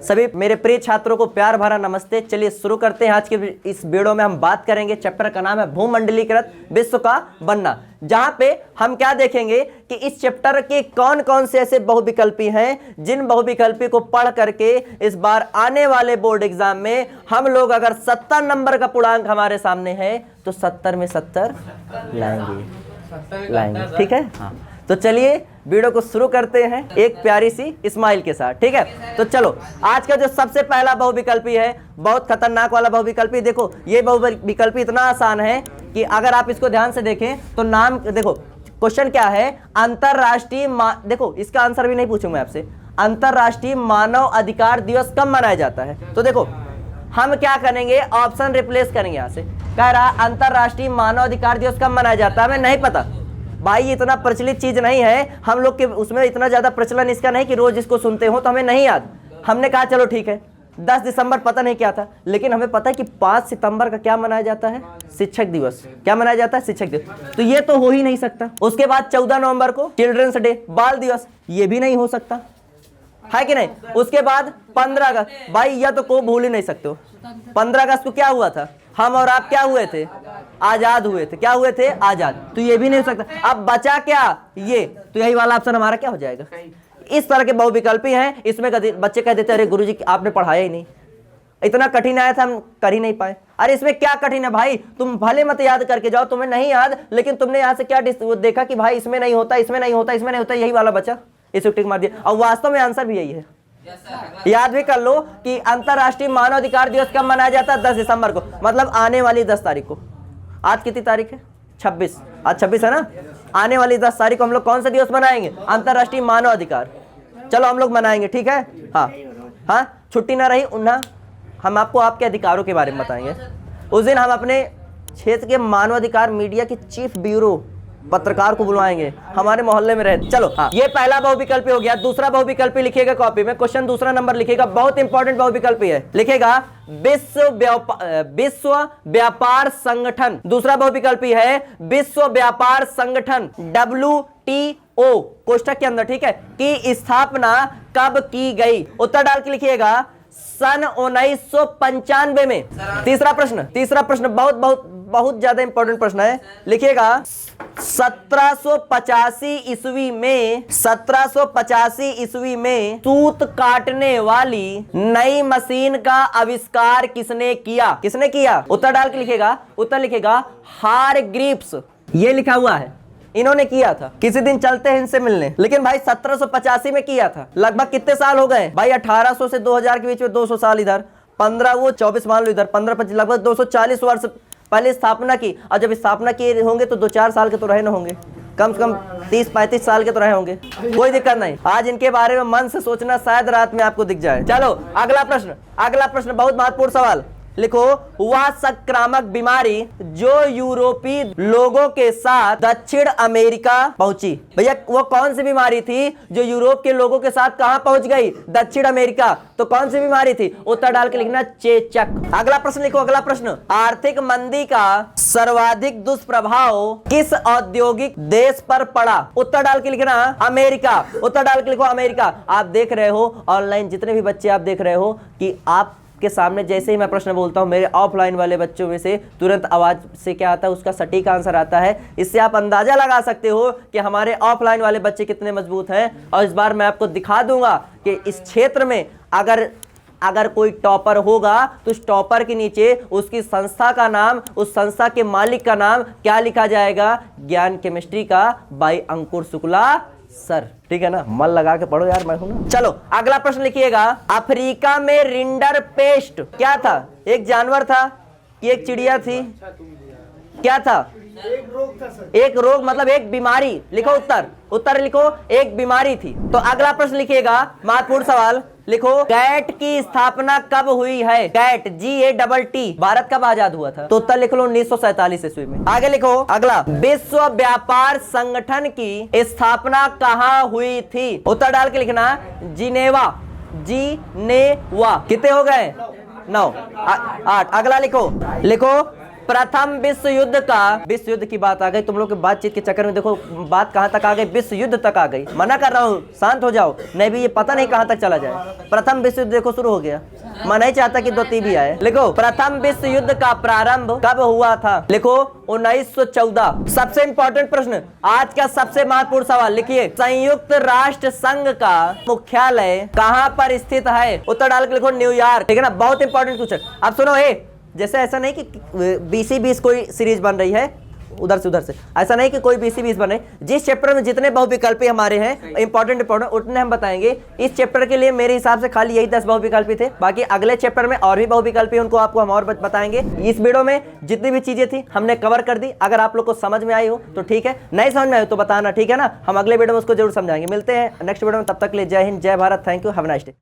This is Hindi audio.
सभी मेरे प्रिय छात्रों को प्यार भरा नमस्ते। चलिए शुरू करते हैं। आज के इस वीडियो में हम बात करेंगे, चैप्टर का नाम है भूमंडलीकृत विश्व का बनना, जहां पे हम क्या देखेंगे कि इस चैप्टर के कौन कौन से ऐसे बहुविकल्पी हैं जिन बहुविकल्पी को पढ़ करके इस बार आने वाले बोर्ड एग्जाम में हम लोग अगर 70 नंबर का पूर्णांक हमारे सामने है तो 70 में 70 लाएंगे। ठीक है, हाँ। तो चलिए वीडियो को शुरू करते हैं एक प्यारी सी स्माइल के साथ। ठीक है, तो चलो आज का जो सबसे पहला बहुविकल्पी है, बहुत खतरनाक वाला बहुविकल्पी। देखो ये बहुविकल्पी इतना आसान है कि अगर आप इसको ध्यान से देखें तो नाम देखो, क्वेश्चन क्या है, अंतरराष्ट्रीय देखो इसका आंसर भी नहीं पूछूंगा मैं आपसे, अंतरराष्ट्रीय मानव अधिकार दिवस कब मनाया जाता है। तो देखो हम क्या करेंगे, ऑप्शन रिप्लेस करेंगे। यहाँ से कह रहा अंतरराष्ट्रीय मानव अधिकार दिवस कब मनाया जाता है, हमें नहीं पता भाई, इतना प्रचलित चीज नहीं है हम लोग के, उसमें इतना ज्यादा प्रचलन इसका नहीं कि रोज इसको सुनते हो, तो हमें नहीं याद। हमने कहा चलो ठीक है 10 दिसंबर पता नहीं क्या था, लेकिन हमें पता है कि 5 सितंबर का क्या मनाया जाता है, शिक्षक दिवस। क्या मनाया जाता है, शिक्षक दिवस। तो ये तो हो ही नहीं सकता। उसके बाद 14 नवंबर को चिल्ड्रंस डे, बाल दिवस, ये भी नहीं हो सकता है कि नहीं। उसके बाद 15 अगस्त, भाई यह तो को भूल ही नहीं सकते हो। 15 अगस्त को क्या हुआ था, हम और आप क्या हुए थे, आजाद हुए थे। क्या हुए थे, आजाद। तो ये भी नहीं हो सकता। अब बचा क्या, ये, तो यही वाला ऑप्शन हमारा क्या हो जाएगा। इस तरह के बहुविकल्पी हैं। इसमें बच्चे कह देते अरे गुरुजी आपने पढ़ाया ही नहीं, इतना कठिन आया था हम कर ही नहीं पाए। अरे इसमें क्या कठिन है भाई, तुम भले मत याद करके जाओ, तुम्हें नहीं याद, लेकिन तुमने यहाँ से क्या देखा कि भाई इसमें नहीं होता, इसमें नहीं होता, इसमें नहीं होता, यही वाला बचा, इसे टिक मार दिया। और वास्तव में आंसर भी यही है। याद भी कर लो कि अंतरराष्ट्रीय मानव अधिकार दिवस कब मनाया जाता है, 10 दिसंबर को, मतलब आने वाली 10 तारीख को। आज कितनी तारीख है, 26। आज 26 है ना। आने वाली 10 तारीख को हम लोग कौन सा दिवस मनाएंगे, अंतरराष्ट्रीय मानव अधिकार। चलो हम लोग मनाएंगे, ठीक है। हाँ हाँ, छुट्टी ना रही उन्ना, हम आपको आपके अधिकारों के बारे में बताएंगे। उस दिन हम अपने क्षेत्र के मानवाधिकार मीडिया के चीफ ब्यूरो पत्रकार को बुलवाएंगे, हमारे मोहल्ले में रहे। चलो हाँ, ये पहला बहुविकल्पी हो गया। दूसरा बहुविकल्पी लिखिएगा कॉपी में, क्वेश्चन दूसरा नंबर लिखिएगा, बहुत इंपॉर्टेंट बहुविकल्पी है। लिखेगा विश्व व्यापार संगठन। दूसरा बहुविकल्पी है विश्व व्यापार संगठन WTO कोष्ठक के अंदर, ठीक है, की स्थापना कब की गई। उत्तर डाल के लिखिएगा सन 1995 में। तीसरा प्रश्न बहुत बहुत बहुत ज्यादा इंपॉर्टेंट प्रश्न है। लिखिएगा 1785 ईस्वी में सूत काटने वाली नई मशीन का आविष्कार किसने किया। उत्तर डाल के लिखेगा, उत्तर लिखेगा हारग्रीव्स, ये लिखा हुआ है, इन्होंने किया था। किसी दिन चलते हैं इनसे मिलने। लेकिन भाई 1785 में किया था। लगभग कितने साल हो गए भाई, 1800 से 2000 के बीच में 200 साल इधर, 15 वो 24 मान लो इधर, 15 25, लगभग 240 वर्ष पहले स्थापना की। और जब स्थापना किए होंगे तो 2-4 साल के तो रहे न होंगे, कम से कम 30-35 साल के तो रहे होंगे। कोई दिक्कत नहीं, आज इनके बारे में मन से सोचना, शायद रात में आपको दिख जाए। चलो अगला प्रश्न बहुत महत्वपूर्ण सवाल। लिखो वह संक्रामक बीमारी जो यूरोपीय लोगों के साथ दक्षिण अमेरिका पहुंची। भैया वो कौन सी बीमारी थी जो यूरोप के लोगों के साथ कहां पहुंच गई, दक्षिण अमेरिका। तो कौन सी बीमारी थी, उत्तर डाल के लिखना चेचक। अगला प्रश्न लिखो, अगला प्रश्न, आर्थिक मंदी का सर्वाधिक दुष्प्रभाव किस औद्योगिक देश पर पड़ा। उत्तर डाल के लिखना अमेरिका। उत्तर डाल के लिखो अमेरिका। आप देख रहे हो ऑनलाइन जितने भी बच्चे आप देख रहे हो कि आप के सामने जैसे ही मैं प्रश्न बोलता हूं, मेरे ऑफलाइन वाले बच्चों में से तुरंत आवाज से क्या आता है, उसका सटीक आंसर आता है। इससे आप अंदाजा लगा सकते हो कि हमारे ऑफलाइन वाले बच्चे कितने मजबूत हैं। और इस बार मैं आपको दिखा दूंगा कि इस क्षेत्र में अगर कोई टॉपर होगा तो उस टॉपर के नीचे उसकी संस्था का नाम, उस संस्था के मालिक का नाम क्या लिखा जाएगा, ज्ञान केमिस्ट्री का बाई अंकुर शुक्ला सर। ठीक है ना, मन लगा के पढ़ो यार, मैं हूं ना। चलो अगला प्रश्न लिखिएगा, अफ्रीका में रिंडर पेस्ट क्या था, एक जानवर था कि एक चिड़िया थी, क्या था, एक रोग मतलब एक बीमारी। लिखो उत्तर लिखो, एक बीमारी थी। तो अगला प्रश्न लिखिएगा, महत्वपूर्ण सवाल, लिखो गैट की स्थापना कब हुई है, गैट GATT, भारत कब आजाद हुआ था। तो उत्तर लिख लो 1947 ईस्वी में। आगे लिखो अगला, विश्व व्यापार संगठन की स्थापना कहाँ हुई थी। उत्तर डाल के लिखना जिनेवा। कितने हो गए, 9 8। अगला लिखो प्रथम विश्व युद्ध की बात आ गई। तुम लोग के बातचीत के चक्कर में देखो बात कहां तक आ गई, विश्व युद्ध तक आ गई। मना कर रहा हूं, शांत हो जाओ, नहीं भी ये पता नहीं कहां तक चला जाए। प्रथम विश्व युद्ध देखो शुरू हो गया। मैं नहीं चाहता कि 2 भी आए। लिखो प्रथम विश्व युद्ध का प्रारंभ कब हुआ था? लिखो 1914। सबसे इंपॉर्टेंट प्रश्न, आज का सबसे महत्वपूर्ण सवाल लिखिए, संयुक्त राष्ट्र संघ का मुख्यालय कहां पर स्थित है? उत्तर डाल के लिखो न्यूयॉर्क। ठीक है ना, बहुत इंपॉर्टेंट क्वेश्चन। अब सुनो, जैसे ऐसा नहीं कि BC-20 कोई सीरीज बन रही है उधर से, ऐसा नहीं कि कोई BC-20 बने। जिस चैप्टर में जितने बहुविकल्पी हमारे हैं इंपॉर्टेंट उतने हम बताएंगे। इस चैप्टर के लिए मेरे हिसाब से खाली यही 10 बहुविकल्पी थे, बाकी अगले चैप्टर में और भी बहुविकल्पी उनको आपको हम और बताएंगे। इस वीडियो में जितनी भी चीजें थी हमने कवर कर दी। अगर आप लोग को समझ में आई हो तो ठीक है, नहीं समझ में आई हो तो बताना, ठीक है ना। हम अगले वीडियो में उसको जरूर समझाएंगे। मिलते हैं नेक्स्ट वीडियो में, तब तक के लिए जय हिंद, जय Bharat, thank you, have a nice day.